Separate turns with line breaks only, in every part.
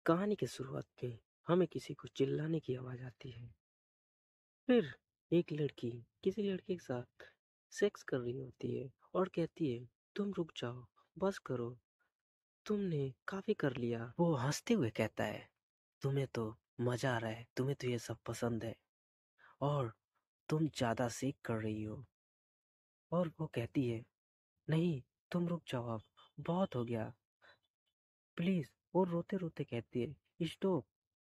कहानी की शुरुआत में हमें किसी को चिल्लाने की आवाज आती है। फिर एक लड़की किसी लड़के के साथ सेक्स कर रही होती है और कहती है, तुम रुक जाओ, बस करो, तुमने काफी कर लिया। वो हंसते हुए कहता है, तुम्हें तो मजा आ रहा है, तुम्हें तो ये सब पसंद है और तुम ज्यादा सेक कर रही हो। और वो कहती है, नहीं, तुम रुक जाओ, अब बहुत हो गया, प्लीज। वो रोते रोते कहती है, स्टॉप,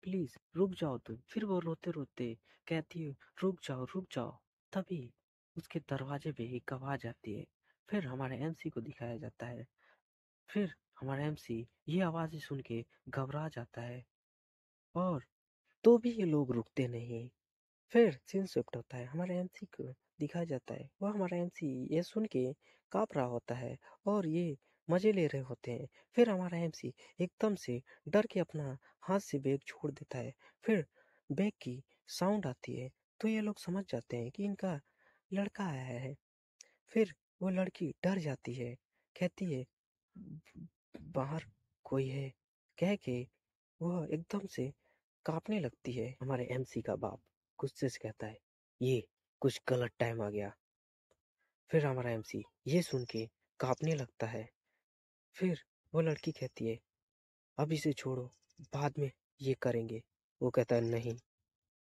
प्लीज रुक जाओ तुम। फिर वो रोते रोते कहती है, रुक जाओ रुक जाओ। तभी उसके दरवाजे पे एक आवाज आती है। फिर हमारे एमसी को दिखाया जाता है। फिर हमारा एमसी ये आवाजें सुन के घबरा जाता है और तो भी ये लोग रुकते नहीं। फिर सीन शिफ्ट होता है, हमारे एमसी को दिखाया जाता है, वो हमारा एमसी ये सुन के काँप रहा होता है और ये मजे ले रहे होते हैं। फिर हमारा एमसी एकदम से डर के अपना हाथ से बैग छोड़ देता है। फिर बैग की साउंड आती है तो ये लोग समझ जाते हैं कि इनका लड़का आया है। फिर वो लड़की डर जाती है, कहती है, बाहर कोई है, कह के वह एकदम से कांपने लगती है। हमारे एमसी का बाप गुस्से से कहता है, ये कुछ गलत टाइम आ गया। फिर हमारा एमसी ये सुन के कांपने लगता है। फिर वो लड़की कहती है, अब इसे छोड़ो, बाद में ये करेंगे। वो कहता है, नहीं,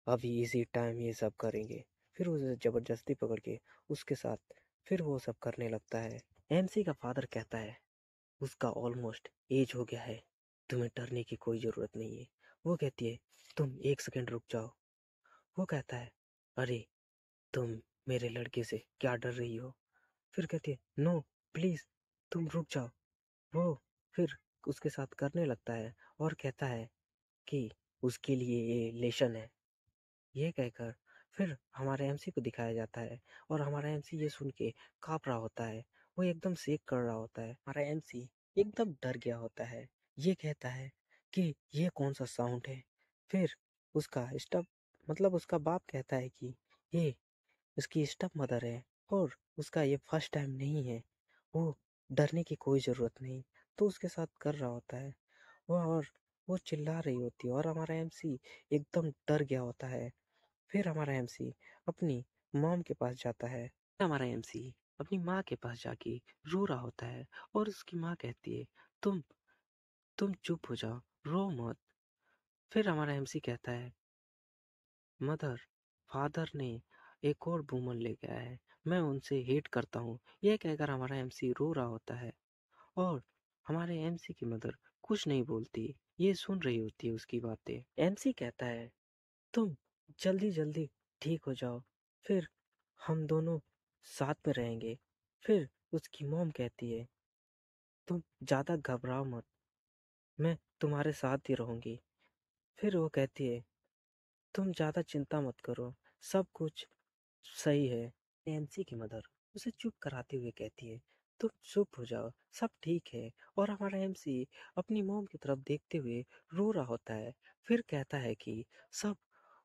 अभी इसी टाइम ये सब करेंगे। फिर उसे जबरदस्ती पकड़ के उसके साथ फिर वो सब करने लगता है। एमसी का फादर कहता है, उसका ऑलमोस्ट एज हो गया है, तुम्हें डरने की कोई जरूरत नहीं है। वो कहती है, तुम एक सेकंड रुक जाओ। वो कहता है, अरे, तुम मेरे लड़के से क्या डर रही हो? फिर कहती है, नो, प्लीज, तुम रुक जाओ। वो फिर उसके साथ करने लगता है और कहता है कि उसके लिए ये लेशन है। ये कहकर फिर हमारे एमसी को दिखाया जाता है और हमारा एमसी ये सुन के काँप रहा होता है। वो एकदम सेक कर रहा होता है। हमारा एमसी एकदम डर गया होता है। ये कहता है कि ये कौन सा साउंड है? फिर उसका स्टप मतलब उसका बाप कहता है कि ये उसकी स्टेप मदर है और उसका ये फर्स्ट टाइम नहीं है। वो डरने की कोई ज़रूरत नहीं। तो उसके साथ कर रहा होता है वो, और वो चिल्ला रही होती है और हमारा एमसी एकदम डर गया होता है। फिर हमारा एमसी अपनी मॉम के पास जाता है। हमारा एमसी अपनी माँ के पास जाके रो रहा होता है और उसकी माँ कहती है, तुम तुम चुप हो जाओ, रो मत। फिर हमारा एमसी कहता है, मदर, फादर ने एक और वूमन लेके आया है, मैं उनसे हेट करता हूँ। यह कहकर हमारा एमसी रो रहा होता है और हमारे एमसी की मदर कुछ नहीं बोलती, ये सुन रही होती है उसकी बातें। एमसी कहता है, तुम जल्दी जल्दी ठीक हो जाओ, फिर हम दोनों साथ में रहेंगे। फिर उसकी मॉम कहती है, तुम ज़्यादा घबराओ मत, मैं तुम्हारे साथ ही रहूंगी। फिर वो कहती है, तुम ज़्यादा चिंता मत करो, सब कुछ सही है। एमसी की मदर उसे चुप कराते हुए कहती है, तुम चुप हो जाओ, सब ठीक है। और हमारा एमसी अपनी मॉम की तरफ देखते हुए रो रहा होता है। फिर कहता है कि सब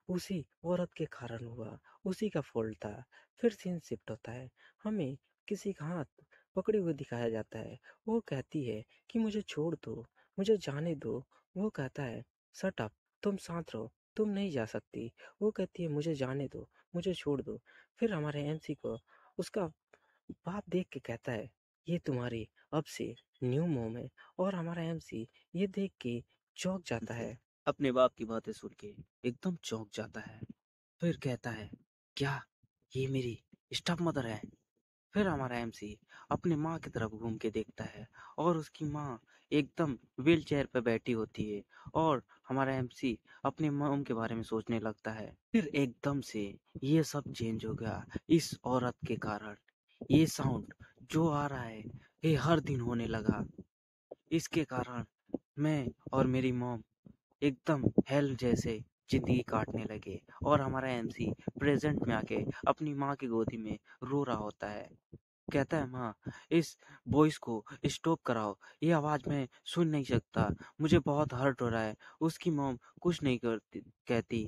उसी औरत के कारण हुआ, उसी का फॉल्ट था। फिर सीन शिफ्ट होता है, हमें किसी का हाथ पकड़े हुए दिखाया जाता है। वो कहती है कि मुझे छोड़ दो, मुझे जाने दो। वो कहता है, शट अप, तुम शांत रहो, तुम नहीं जा सकती। वो कहती है, मुझे जाने दो, मुझे छोड़ दो। फिर हमारे एमसी को उसका बाप देख के कहता है, ये तुम्हारी अब से न्यू मॉम है। और हमारा एमसी ये देख के चौंक जाता है, अपने बाप की बातें सुन के एकदम चौंक जाता है। फिर कहता है, क्या ये मेरी स्टेप मदर है? फिर हमारा एमसी अपनी माँ की तरफ घूम के देखता है और उसकी माँ एकदम व्हील चेयर पे बैठी होती है और हमारा एमसी अपनी मॉम के बारे में सोचने लगता है। फिर एकदम से ये सब चेंज हो गया इस औरत के कारण। ये साउंड जो आ रहा है, ये हर दिन होने लगा। इसके कारण मैं और मेरी मॉम एकदम हेल जैसे जिंदगी काटने लगे और हमारा एमसी प्रेजेंट में आके अपनी माँ की गोदी में रो रहा होता है। कहता है, माँ, इस वॉइस को स्टॉप कराओ, ये आवाज मैं सुन नहीं सकता, मुझे बहुत हर्ट हो रहा है। उसकी मॉम कुछ नहीं करती कहती।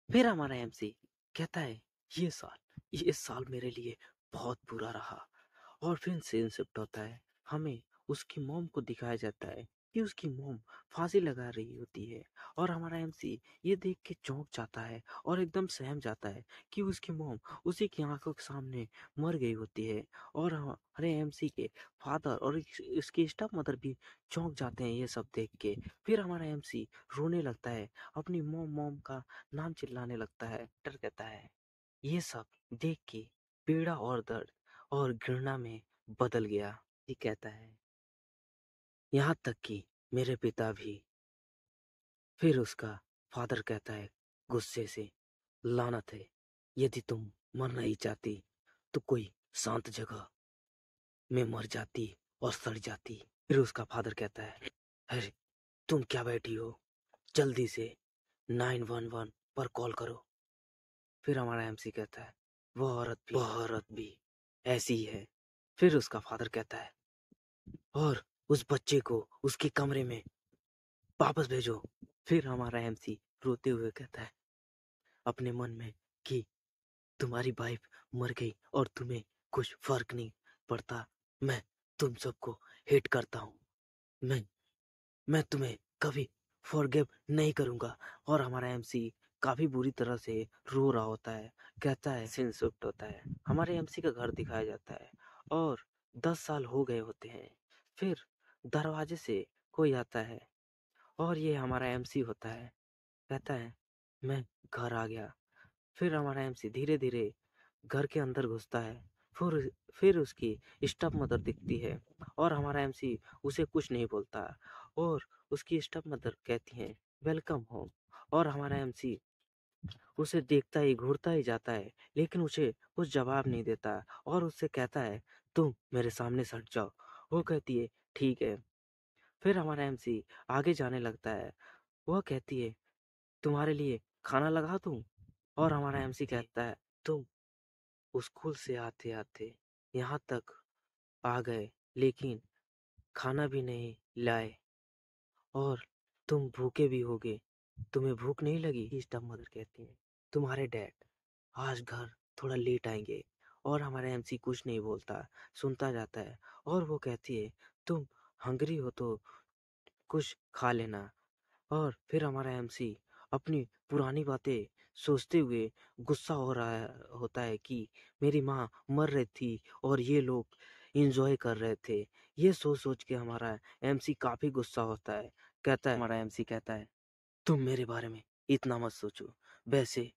फिर हमारा एमसी कहता है, ये साल मेरे लिए बहुत बुरा रहा। और फिर सीन शिफ्ट होता है, हमें उसकी मॉम को दिखाया जाता है कि उसकी मॉम फांसी लगा रही होती है और हमारा एमसी ये देख के चौंक जाता है और एकदम सहम जाता है कि उसकी मॉम उसी की आंखों के सामने मर गई होती है। और हमारे एमसी के फादर और इसकी स्टेप मदर भी चौंक जाते हैं ये सब देख के। फिर हमारा एमसी रोने लगता है, अपनी मॉम मॉम का नाम चिल्लाने लगता है। डर कहता है ये सब देख के पीड़ा और दर्द और घृणा में बदल गया। ये कहता है यहाँ तक कि मेरे पिता भी। फिर उसका फादर कहता है गुस्से से, लानत है, यदि तुम मरना ही चाहती तो कोई शांत जगह में मर जाती और सड़ जाती। फिर उसका फादर कहता है अरे तुम क्या बैठी हो, जल्दी से 911 पर कॉल करो। फिर हमारा एमसी कहता है वह औरत भी ऐसी ही है। फिर उसका फादर कहता है और उस बच्चे को उसके कमरे में वापस भेजो। फिर हमारा एमसी रोते हुए कहता है अपने मन में कि तुम्हारी वाइफ मर गई और तुम्हें कुछ फर्क नहीं पड़ता। मैं तुम सबको हेट करता हूँ। मैं मैं तुम्हें कभी फॉरगिव नहीं करूंगा। और हमारा एमसी काफी बुरी तरह से रो रहा होता है। कहता है सीन शिफ्ट होता है, हमारे एमसी का घर दिखाया जाता है और 10 साल हो गए होते हैं। फिर दरवाजे से कोई आता है और ये हमारा एमसी होता है। कहता है मैं घर आ गया। फिर हमारा एमसी धीरे धीरे घर के अंदर घुसता है। फिर उसकी स्टेप मदर दिखती है और हमारा एमसी उसे कुछ नहीं बोलता और उसकी स्टेप मदर कहती है वेलकम होम। और हमारा एमसी उसे देखता ही घूरता ही जाता है, लेकिन उसे कुछ जवाब नहीं देता और उससे कहता है तुम मेरे सामने से हट जाओ। वो कहती है ठीक है। फिर हमारा एमसी आगे जाने लगता है। वह कहती है तुम्हारे लिए खाना लगा दूं। और हमारा एमसी कहता है तुम स्कूल से आते आते यहाँ तक आ गए लेकिन खाना भी नहीं लाए और तुम भूखे भी होगे, तुम्हें भूख नहीं लगी। स्टॉप मदर कहती है तुम्हारे डैड आज घर थोड़ा लेट आएंगे। और हमारा एमसी कुछ नहीं बोलता, सुनता जाता है। और वो कहती है तुम हंग्री हो तो कुछ खा लेना। और फिर हमारा एमसी अपनी पुरानी बातें सोचते हुए गुस्सा हो रहा होता है कि मेरी माँ मर रही थी और ये लोग एंजॉय कर रहे थे। ये सोच सोच के हमारा एमसी काफी गुस्सा होता है। हमारा एमसी कहता है तुम मेरे बारे में इतना मत सोचो, वैसे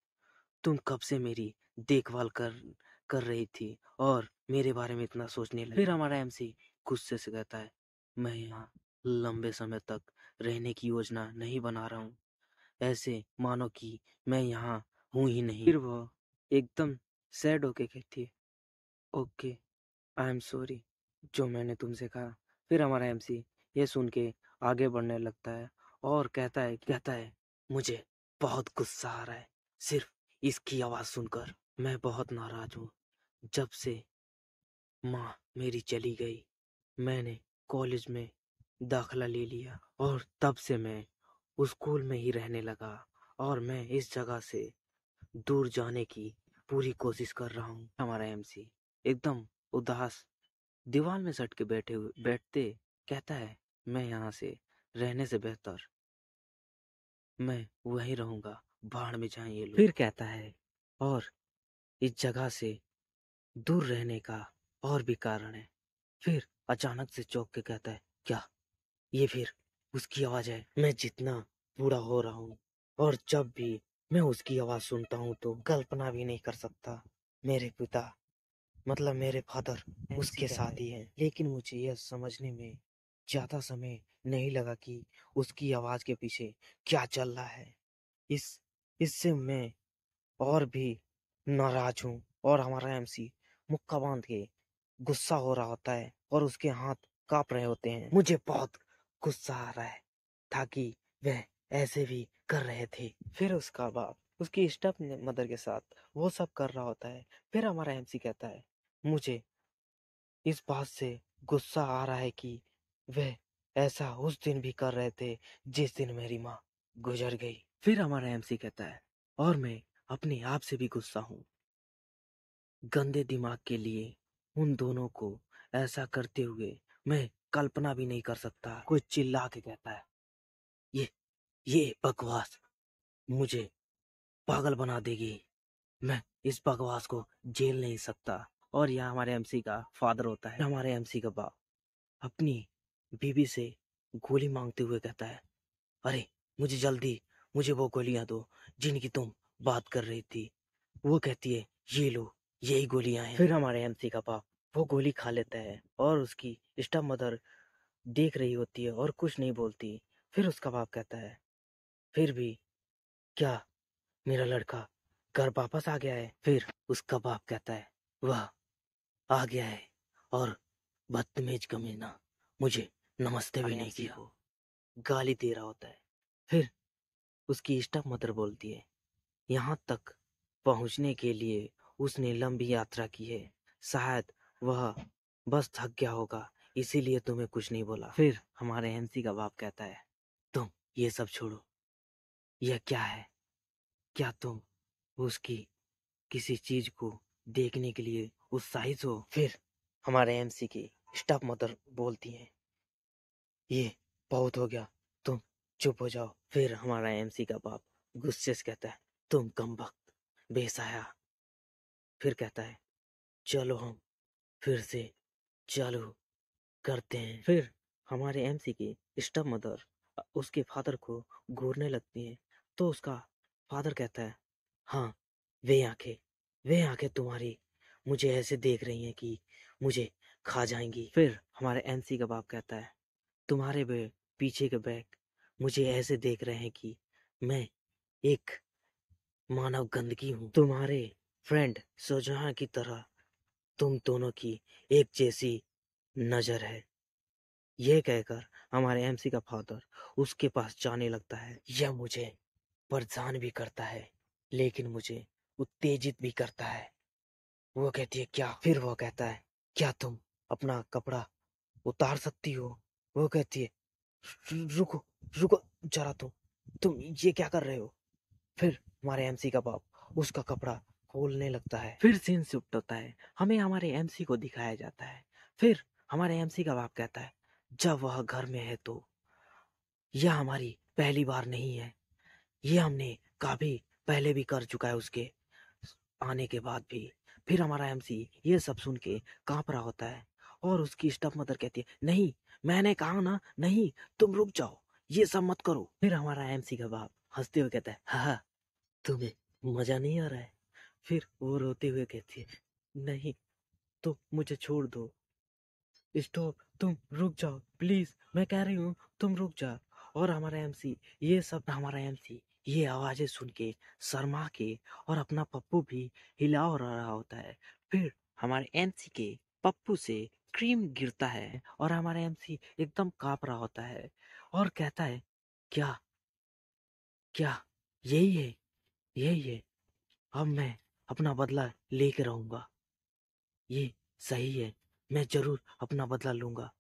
तुम कब से मेरी देखभाल कर कर रही थी और मेरे बारे में इतना सोचने लगी। फिर हमारा एमसी गुस्से से कहता है मैं यहाँ लंबे समय तक रहने की योजना नहीं बना रहा हूँ, ऐसे मानो कि मैं यहाँ हूँ ही नहीं। फिर वह एकदम सैड होके कहती है ओके आई एम सॉरी जो मैंने तुमसे कहा। फिर हमारा एमसी ये सुन के आगे बढ़ने लगता है और कहता है मुझे बहुत गुस्सा आ रहा है सिर्फ इसकी आवाज सुनकर। मैं बहुत नाराज हूँ। जब से माँ मेरी चली गई मैंने कॉलेज में दाखिला ले लिया और तब से मैं उस स्कूल में ही रहने लगा और मैं इस जगह से दूर जाने की पूरी कोशिश कर रहा हूँ। हमारा एमसी एकदम उदास दीवार में सट के बैठते कहता है मैं यहाँ से रहने से बेहतर मैं वहीं रहूंगा, भाड़ में जाएं ये लोग। फिर कहता है और इस जगह से दूर रहने का और भी कारण है। फिर अचानक से चौंक के कहता है क्या ये फिर उसकी आवाज है। मैं जितना बूढ़ा हो रहा हूँ और जब भी मैं उसकी आवाज सुनता हूँ तो कल्पना भी नहीं कर सकता मेरे पिता मतलब मेरे फादर उसके साथ ही हैं। लेकिन मुझे यह समझने में ज्यादा समय नहीं लगा कि उसकी आवाज के पीछे क्या चल रहा है। इस इससे मैं और भी नाराज हूँ। और हमारा एमसी मुक्का बांध के गुस्सा हो रहा होता है और उसके हाथ कांप रहे होते हैं। मुझे बहुत गुस्सा आ रहा है ताकि वह ऐसे भी कर रहे थे। फिर उसका बाप उसकी स्टेप मदर के साथ वो सब कर रहा होता है। फिर हमारा एमसी कहता है मुझे इस बात से गुस्सा आ रहा है कि वह ऐसा उस दिन भी कर रहे थे जिस दिन मेरी माँ गुजर गई। फिर हमारा एमसी कहता है और मैं अपने आप से भी गुस्सा हूँ, गंदे दिमाग के लिए उन दोनों को ऐसा करते हुए मैं कल्पना भी नहीं कर सकता। कोई चिल्ला के कहता है, ये बकवास मुझे पागल बना देगी, मैं इस बकवास को झेल नहीं सकता। और यहाँ हमारे एमसी का फादर होता है, हमारे एमसी का बाप अपनी बीवी से गोली मांगते हुए कहता है, अरे मुझे जल्दी मुझे वो गोलियां दो जिनकी तुम बात कर रही थी। वो कहती है, ये लो, यही गोलियां हैं। फिर हमारे एमसी का बाप वो गोली खा लेता है और उसकी स्टेप मदर देख रही होती है और कुछ नहीं बोलती। फिर उसका बाप कहता है, फिर भी क्या मेरा लड़का घर वापस आ गया है? फिर उसका बाप कहता है, वह आ गया है और बदतमीज कमीना मुझे नमस्ते भी नहीं किया। को गाली दे रहा होता है। फिर उसकी स्टेप मदर बोलती है, यहाँ तक पहुँचने के लिए उसने लंबी यात्रा की है, शायद वह बस थक गया होगा, इसीलिए तुम्हें कुछ नहीं बोला। फिर हमारे एमसी का बाप कहता है, तुम ये सब छोड़ो, यह क्या है? क्या तुम उसकी किसी चीज को देखने के लिए उत्साहित हो? फिर हमारे एमसी की स्टाफ मदर बोलती हैं, ये बहुत हो गया, तुम चुप हो जाओ। फिर हमारा एमसी का बाप गुस्से से कहता है, तुम कमबख्त, बेसाया। फिर कहता है, चलो हम फिर से चालू करते हैं। फिर हमारे एमसी की स्टाफ मदर उसके फादर को घूरने लगती है, तो उसका फादर कहता है, हाँ, वे आंखें तुम्हारी मुझे ऐसे देख रही हैं कि मुझे खा जाएंगी। फिर हमारे एमसी का बाप कहता है, तुम्हारे पीछे के बैग मुझे ऐसे देख रहे हैं कि मैं एक मानव गंदगी हूँ। तुम्हारे फ्रेंड शाहजहां की तरह तुम दोनों की एक जैसी नजर है। यह कहकर हमारे एमसी का फादर उसके पास जाने लगता है। यह मुझे परेशान भी करता है, लेकिन मुझे उत्तेजित भी करता है। वो कहती है, क्या? फिर वो कहता है, क्या तुम अपना कपड़ा उतार सकती हो? वो कहती है, रुको रुको जरा, तुम ये क्या कर रहे हो? फिर हमारे एमसी का बाप उसका कपड़ा खोलने लगता है। फिर सीन शिफ्ट होता है, हमें हमारे एमसी को दिखाया जाता है। फिर हमारे एमसी का बाप कहता है, जब वह घर में है तो यह हमारी पहली बार नहीं है, ये हमने काफी पहले भी कर चुका है उसके आने के बाद भी। फिर हमारा एमसी ये सब सुन के कांप रहा होता है और उसकी स्टफ मदर कहती है, नहीं, मैंने कहा ना, नहीं, तुम रुक जाओ, ये सब मत करो। फिर हमारा एमसी का बाप हंसते हुए कहता है, हाँ, तुम्हें मजा नहीं आ रहा है? फिर वो रोते हुए कहती है, नहीं, तो मुझे छोड़ दो, स्टॉप, तुम रुक जाओ प्लीज, मैं कह रही हूँ तुम रुक जा। और हमारा एमसी ये आवाजें सुन के शर्मा के और अपना पप्पू भी हिला और रहा होता है। फिर हमारे एमसी के पप्पू से क्रीम गिरता है और हमारा एमसी एकदम कांप रहा होता है और कहता है, क्या क्या यही है, यही है, अब मैं अपना बदला लेकर रहूंगा, ये सही है, मैं जरूर अपना बदला लूंगा।